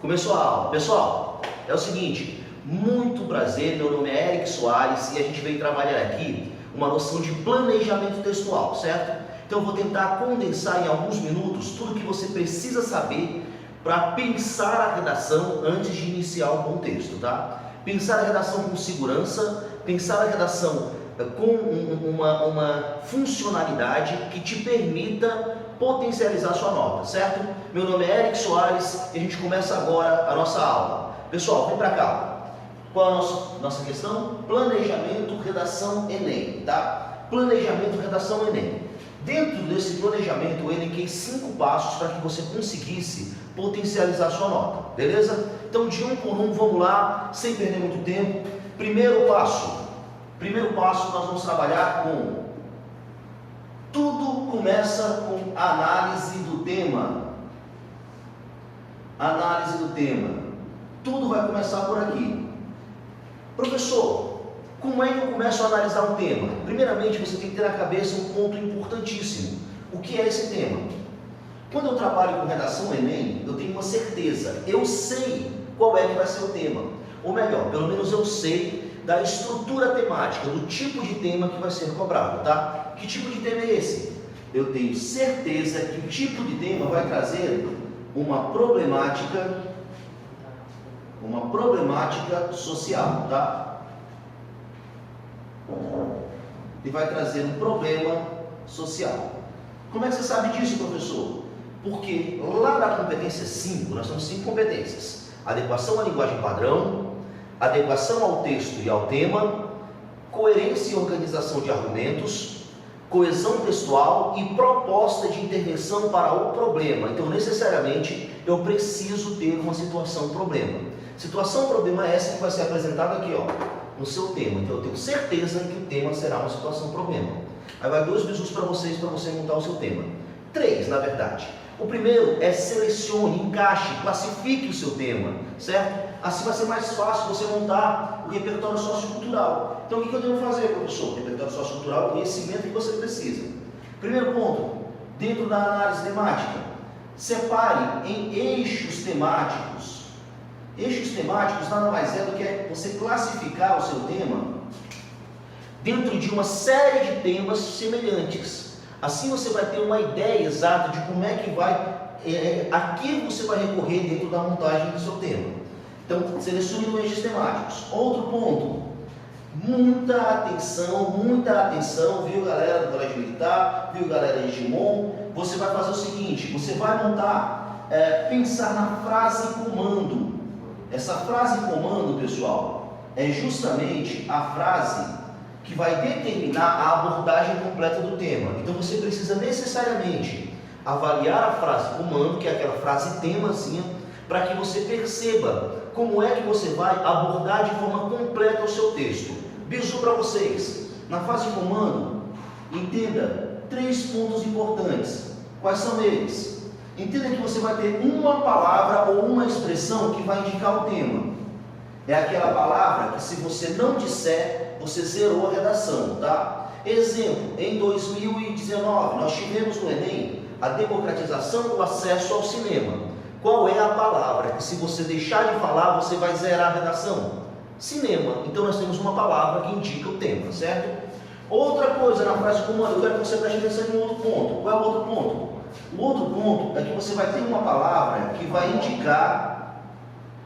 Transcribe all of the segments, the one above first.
Começou a aula. Pessoal, é o seguinte, muito prazer, meu nome é Eric Soares e a gente veio trabalhar aqui uma noção de planejamento textual, certo? Então eu vou tentar condensar em alguns minutos tudo que você precisa saber para pensar a redação antes de iniciar um bom texto, tá? Pensar a redação com segurança, pensar a redação com uma funcionalidade que te permita potencializar sua nota, certo? Meu nome é Eric Soares e a gente começa agora a nossa aula. Pessoal, vem para cá. Qual é a nossa questão? Planejamento, redação, Enem, tá? Planejamento, redação, Enem. Dentro desse planejamento, eu elenquei 5 passos para que você conseguisse potencializar sua nota, beleza? Então, de um por um, vamos lá, sem perder muito tempo. Primeiro passo, nós vamos trabalhar com tudo começa com análise do tema. Análise do tema. Tudo vai começar por aqui. Professor, como é que eu começo a analisar um tema? Primeiramente, você tem que ter na cabeça um ponto importantíssimo. O que é esse tema? Quando eu trabalho com redação Enem, eu tenho uma certeza. Eu sei qual é que vai ser o tema. Ou melhor, pelo menos eu sei da estrutura temática, do tipo de tema que vai ser cobrado, tá? Que tipo de tema é esse? Eu tenho certeza que o tipo de tema vai trazer uma problemática social, tá? E vai trazer um problema social. Como é que você sabe disso, professor? Porque lá na competência 5, nós temos 5 competências: adequação à linguagem padrão, adequação ao texto e ao tema, coerência e organização de argumentos, coesão textual e proposta de intervenção para o problema. Então, necessariamente, eu preciso ter uma situação-problema. Situação-problema é essa que vai ser apresentada aqui, ó, no seu tema. Então, eu tenho certeza que o tema será uma situação-problema. Aí vai 2 bisus para você montar o seu tema. 3, na verdade. O primeiro é selecione, encaixe, classifique o seu tema, certo? Assim vai ser mais fácil você montar o repertório sociocultural. Então, o que eu devo fazer, professor? O repertório sociocultural é o conhecimento que você precisa. Primeiro ponto, dentro da análise temática, separe em eixos temáticos. Eixos temáticos nada mais é do que você classificar o seu tema dentro de uma série de temas semelhantes. Assim você vai ter uma ideia exata de como é que a que você vai recorrer dentro da montagem do seu tema. Então, selecione os eixos temáticos. Outro ponto, muita atenção, viu, galera do Colégio Militar, viu, galera de Digimon? Você vai fazer o seguinte, você vai montar, pensar na frase comando. Essa frase comando, pessoal, é justamente a frase que vai determinar a abordagem completa do tema. Então, você precisa necessariamente avaliar a frase comando, que é aquela frase temazinha, para que você perceba como é que você vai abordar de forma completa o seu texto. Bisu para vocês. Na fase comando, entenda 3 pontos importantes. Quais são eles? Entenda que você vai ter uma palavra ou uma expressão que vai indicar o tema. É aquela palavra que, se você não disser, você zerou a redação, tá? Exemplo, em 2019, nós tivemos no Enem a democratização do acesso ao cinema. Qual é a palavra que, se você deixar de falar, você vai zerar a redação? Cinema. Então, nós temos uma palavra que indica o tema, certo? Outra coisa na frase comando, eu quero que você preste atenção em um outro ponto. Qual é o outro ponto? O outro ponto é que você vai ter uma palavra que vai indicar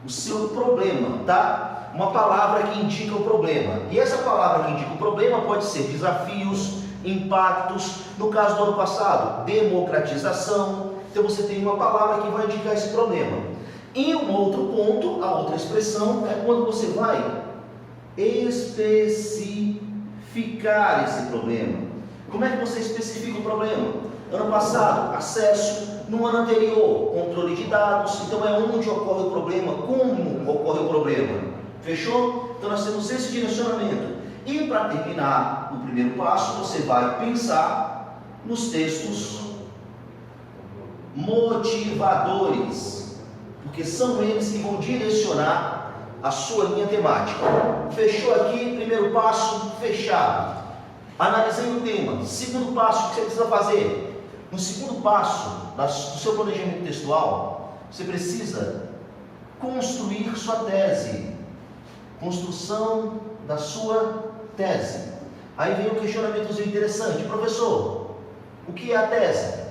o seu problema, tá? Uma palavra que indica o problema. E essa palavra que indica o problema pode ser desafios, impactos. No caso do ano passado, democratização. Então você tem uma palavra que vai indicar esse problema. E um outro ponto, a outra expressão, é quando você vai especificar esse problema. Como é que você especifica o problema? Ano passado, acesso. No ano anterior, controle de dados. Então é onde ocorre o problema, como ocorre o problema. Fechou? Então nós temos esse direcionamento. E para terminar o primeiro passo, você vai pensar nos textos motivadores, porque são eles que vão direcionar a sua linha temática. Fechou aqui? Primeiro passo, fechado. Analisei o tema. Segundo passo, o que você precisa fazer? No segundo passo do seu planejamento textual, você precisa construir sua tese. Construção da sua tese. Aí vem um questionamentozinho interessante. Professor, o que é a tese?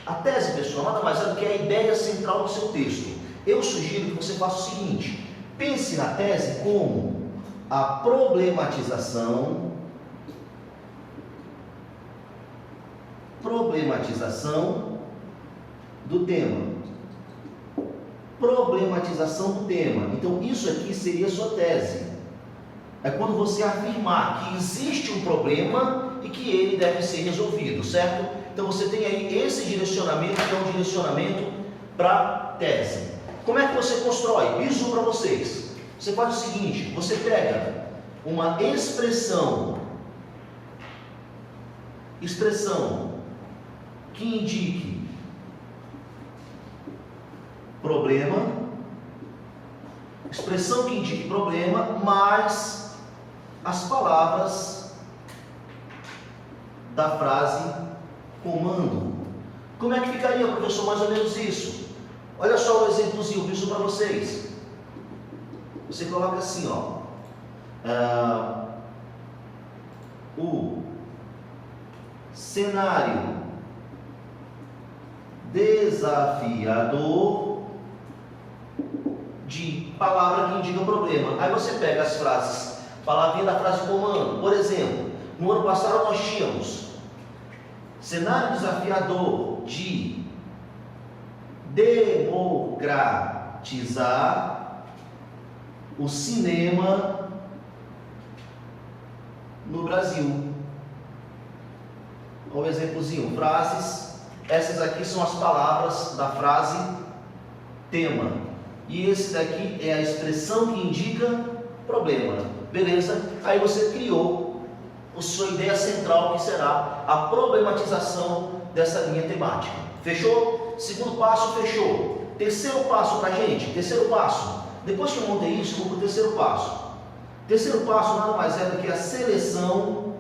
A tese, pessoal, nada mais é do que a ideia central do seu texto. Eu sugiro que você faça o seguinte: pense na tese como a problematização do tema. Problematização do tema. Então, isso aqui seria a sua tese. É quando você afirmar que existe um problema e que ele deve ser resolvido, certo? Então, você tem aí esse direcionamento, que é um direcionamento para tese. Como é que você constrói? Bizu para vocês. Você faz o seguinte: você pega uma expressão que indique problema, mais as palavras da frase comando. Como é que ficaria, professor, mais ou menos isso? Olha só o exemplozinho, eu fiz para vocês. Você coloca assim, ó. O cenário desafiador de palavra que indica problema. Aí você pega as frases, palavrinha da frase comando. Por exemplo, no ano passado nós tínhamos cenário desafiador de democratizar o cinema no Brasil. Olha o exemplozinho, frases. Essas aqui são as palavras da frase tema. E esse daqui é a expressão que indica problema. Beleza? Aí você criou a sua ideia central, que será a problematização dessa linha temática. Fechou? Segundo passo, fechou. Terceiro passo para a gente. Terceiro passo. Depois que eu montei isso, eu vou para o terceiro passo. Terceiro passo nada mais é do que a seleção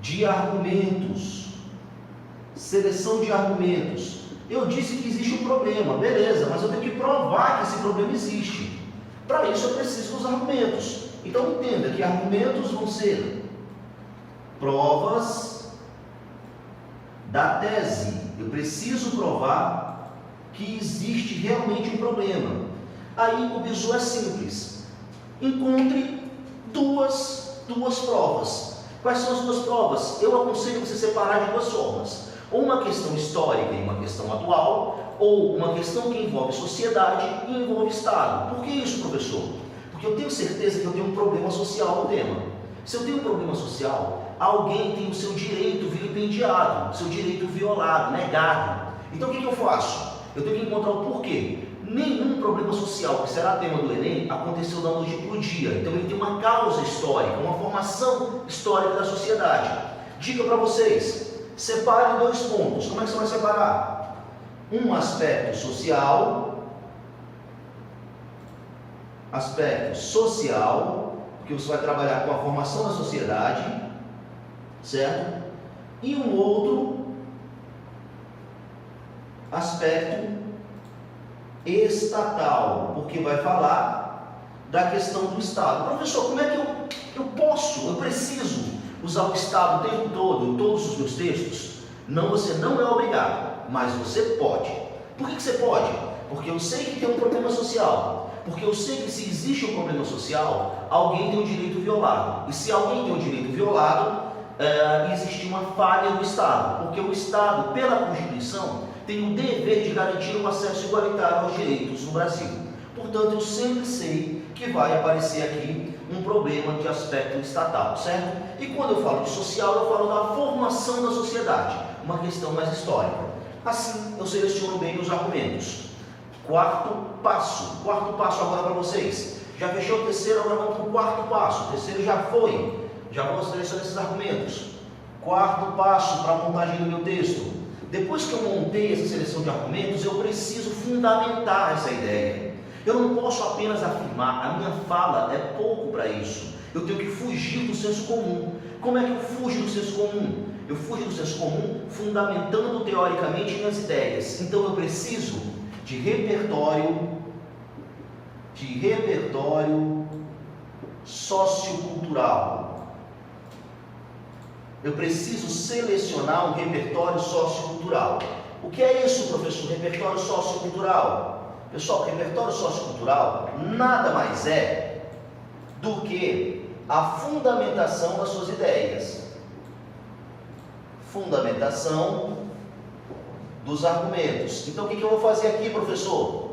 de argumentos. Seleção de argumentos. Eu disse que existe um problema, beleza, mas eu tenho que provar que esse problema existe. Para isso eu preciso dos argumentos. Então entenda que argumentos vão ser provas da tese. Eu preciso provar que existe realmente um problema. Aí o bizu é simples. Encontre duas provas. Quais são as duas provas? Eu aconselho você separar de duas formas. Ou uma questão histórica e uma questão atual, ou uma questão que envolve sociedade e envolve Estado. Por que isso, professor? Porque eu tenho certeza que eu tenho um problema social no tema. Se eu tenho um problema social, alguém tem o seu direito vilipendiado, o seu direito violado, negado. Então o que eu faço? Eu tenho que encontrar o porquê. Nenhum problema social que será tema do Enem aconteceu da noite para o dia. Então ele tem uma causa histórica, uma formação histórica da sociedade. Dica para vocês: separe dois pontos. Como é que você vai separar? Um aspecto social, porque você vai trabalhar com a formação da sociedade, certo? E um outro aspecto estatal, porque vai falar da questão do Estado. Professor, como é que eu preciso usar o Estado o tempo todo, em todos os meus textos? Não, você não é obrigado, mas você pode. Por que você pode? Porque eu sei que tem um problema social. Porque eu sei que se existe um problema social, alguém tem um direito violado. E se alguém tem um direito violado, existe uma falha do Estado. Porque o Estado, pela Constituição, tem o dever de garantir o acesso igualitário aos direitos no Brasil. Portanto, eu sempre sei que vai aparecer aqui um problema de aspecto estatal, certo? E quando eu falo de social, eu falo da formação da sociedade, uma questão mais histórica. Assim, eu seleciono bem os argumentos. Quarto passo agora para vocês. Já fechou o terceiro, agora vamos para o quarto passo. O terceiro já foi, já vou selecionar esses argumentos. Quarto passo para a montagem do meu texto. Depois que eu montei essa seleção de argumentos, eu preciso fundamentar essa ideia. Eu não posso apenas afirmar, a minha fala é pouco para isso. Eu tenho que fugir do senso comum. Como é que eu fujo do senso comum? Eu fujo do senso comum fundamentando teoricamente minhas ideias. Então eu preciso de repertório de repertório sociocultural. Eu preciso selecionar um repertório sociocultural. O que é isso, professor? Repertório sociocultural. Pessoal, repertório sociocultural nada mais é do que a fundamentação das suas ideias. Fundamentação dos argumentos. Então, o que eu vou fazer aqui, professor?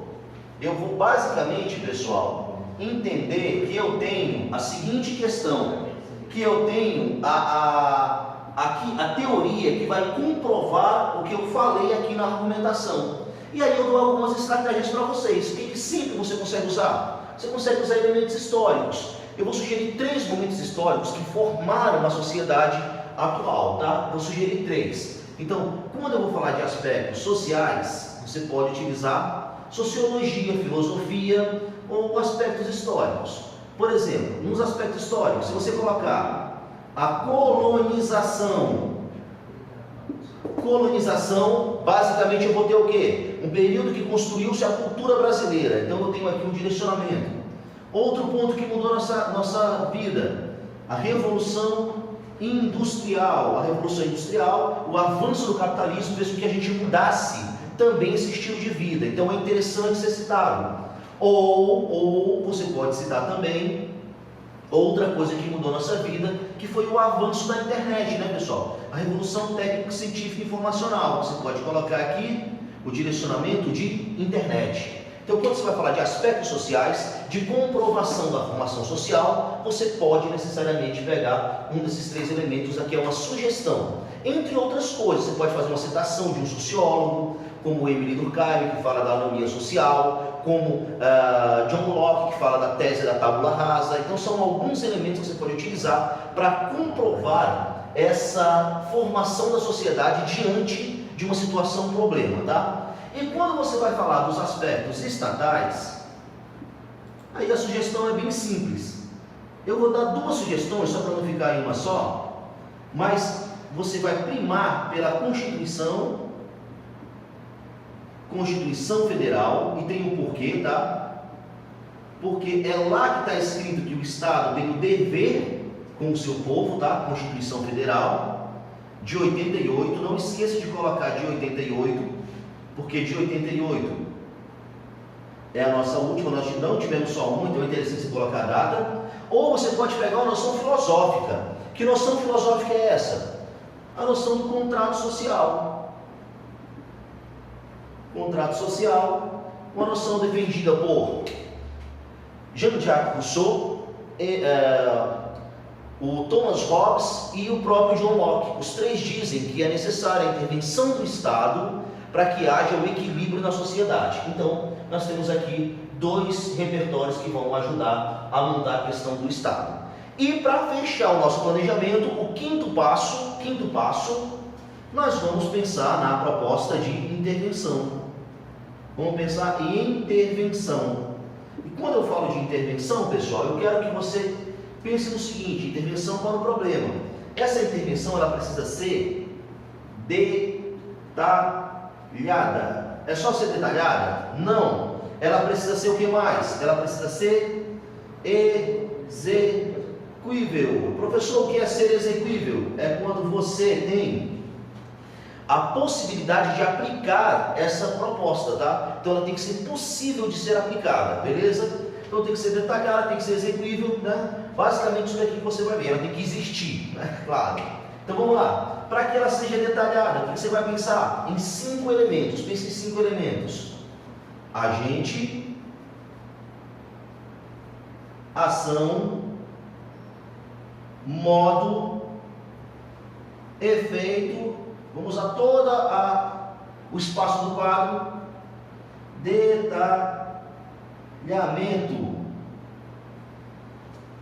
Eu vou basicamente, pessoal, entender que eu tenho a seguinte questão, que eu tenho aqui a teoria que vai comprovar o que eu falei aqui na argumentação. E aí eu dou algumas estratégias para vocês. O que sempre você consegue usar? Você consegue usar elementos históricos. Eu vou sugerir 3 momentos históricos que formaram a sociedade atual, tá? Vou sugerir 3. Então, quando eu vou falar de aspectos sociais, você pode utilizar sociologia, filosofia ou aspectos históricos. Por exemplo, nos aspectos históricos, se você colocar a colonização, basicamente eu vou ter o quê? Um período que construiu-se a cultura brasileira. Então eu tenho aqui um direcionamento. Outro ponto que mudou nossa vida, a Revolução Industrial. A Revolução Industrial, o avanço do capitalismo fez com que a gente mudasse também esse estilo de vida. Então é interessante ser citado. Ou você pode citar também outra coisa que mudou nossa vida, que foi o avanço da internet, né, pessoal? A revolução técnica, científica e informacional. Você pode colocar aqui o direcionamento de internet. Então, quando você vai falar de aspectos sociais, de comprovação da formação social, você pode necessariamente pegar um desses 3 elementos. Aqui é uma sugestão. Entre outras coisas, você pode fazer uma citação de um sociólogo, como Emile Durkheim, que fala da anomia social, como John Locke, que fala da tese da tábula rasa. Então, são alguns elementos que você pode utilizar para comprovar essa formação da sociedade diante de uma situação problema, tá? E quando você vai falar dos aspectos estatais, aí a sugestão é bem simples. Eu vou dar 2 sugestões, só para não ficar em uma só, mas você vai primar pela Constituição Federal, e tem um porquê, tá? Porque é lá que está escrito que o Estado tem o dever com o seu povo, tá? Constituição Federal, de 88, não esqueça de colocar de 88, porque de 88 é a nossa última, nós não tivemos só uma, então é interessante você colocar a data. Ou você pode pegar uma noção filosófica. Que noção filosófica é essa? A noção do contrato social. Contrato social, uma noção defendida por Jean-Jacques Rousseau, o Thomas Hobbes e o próprio John Locke. Os 3 dizem que é necessária a intervenção do Estado para que haja o equilíbrio na sociedade. Então, nós temos aqui 2 repertórios que vão ajudar a montar a questão do Estado. E para fechar o nosso planejamento, o quinto passo, nós vamos pensar na proposta de intervenção. Vamos pensar em intervenção. E quando eu falo de intervenção, pessoal, eu quero que você pense no seguinte: intervenção para o problema. Essa intervenção ela precisa ser detalhada. É só ser detalhada? Não. Ela precisa ser o que mais? Ela precisa ser execuível. Professor, o que é ser execuível? É quando você tem a possibilidade de aplicar essa proposta, tá? Então ela tem que ser possível de ser aplicada, beleza? Então tem que ser detalhada, tem que ser execuível, né? Basicamente isso daqui que você vai ver, ela tem que existir, né? Claro. Então vamos lá. Para que ela seja detalhada, o que você vai pensar? Em 5 elementos. Pense em 5 elementos: agente, ação, modo, efeito. Vamos usar o espaço do quadro. Detalhamento.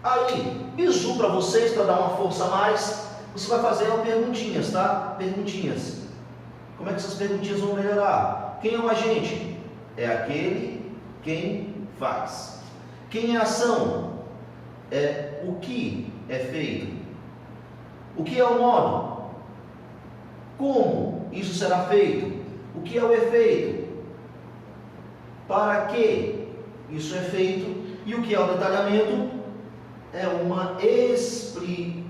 Aí, bizu para vocês, para dar uma força a mais. Você vai fazer perguntinhas, tá? Perguntinhas. Como é que essas perguntinhas vão melhorar? Quem é o agente? É aquele quem faz. Quem é a ação? É o que é feito. O que é o modo? Como isso será feito? O que é o efeito? Para que isso é feito. E o que é o detalhamento? É uma explicação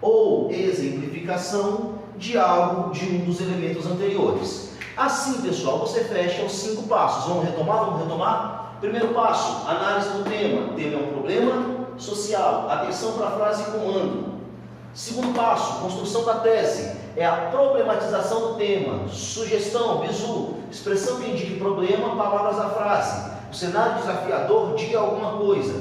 ou exemplificação de algo, de um dos elementos anteriores. Assim, pessoal, você fecha os 5 passos. Vamos retomar? Vamos retomar? Primeiro passo, análise do tema. O tema é um problema social. Atenção para a frase comando. Segundo passo, construção da tese. É a problematização do tema. Sugestão, bizu, expressão que indique problema, palavras da frase. O cenário desafiador diga alguma coisa.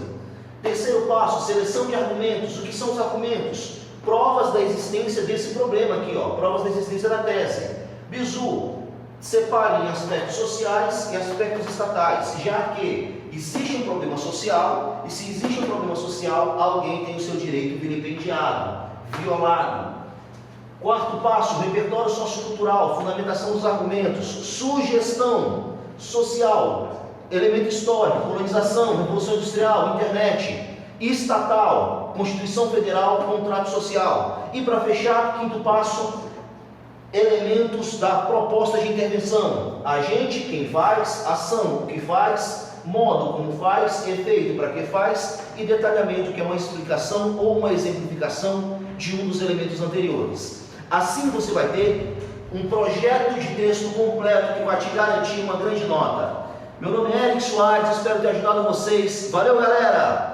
Terceiro passo, seleção de argumentos. O que são os argumentos? Provas da existência desse problema aqui, ó. Provas da existência da tese. Bizu, separe em aspectos sociais e aspectos estatais, já que existe um problema social, e se existe um problema social, alguém tem o seu direito vilipendiado, violado. Quarto passo, repertório sociocultural, fundamentação dos argumentos, sugestão social, elemento histórico, colonização, revolução industrial, internet, estatal, Constituição Federal, contrato social. E para fechar, quinto passo, elementos da proposta de intervenção. Agente, quem faz, ação, o que faz, modo, como faz, efeito, para que faz, e detalhamento, que é uma explicação ou uma exemplificação de um dos elementos anteriores. Assim você vai ter um projeto de texto completo que vai te garantir uma grande nota. Meu nome é Eric Soares, espero ter ajudado vocês. Valeu, galera!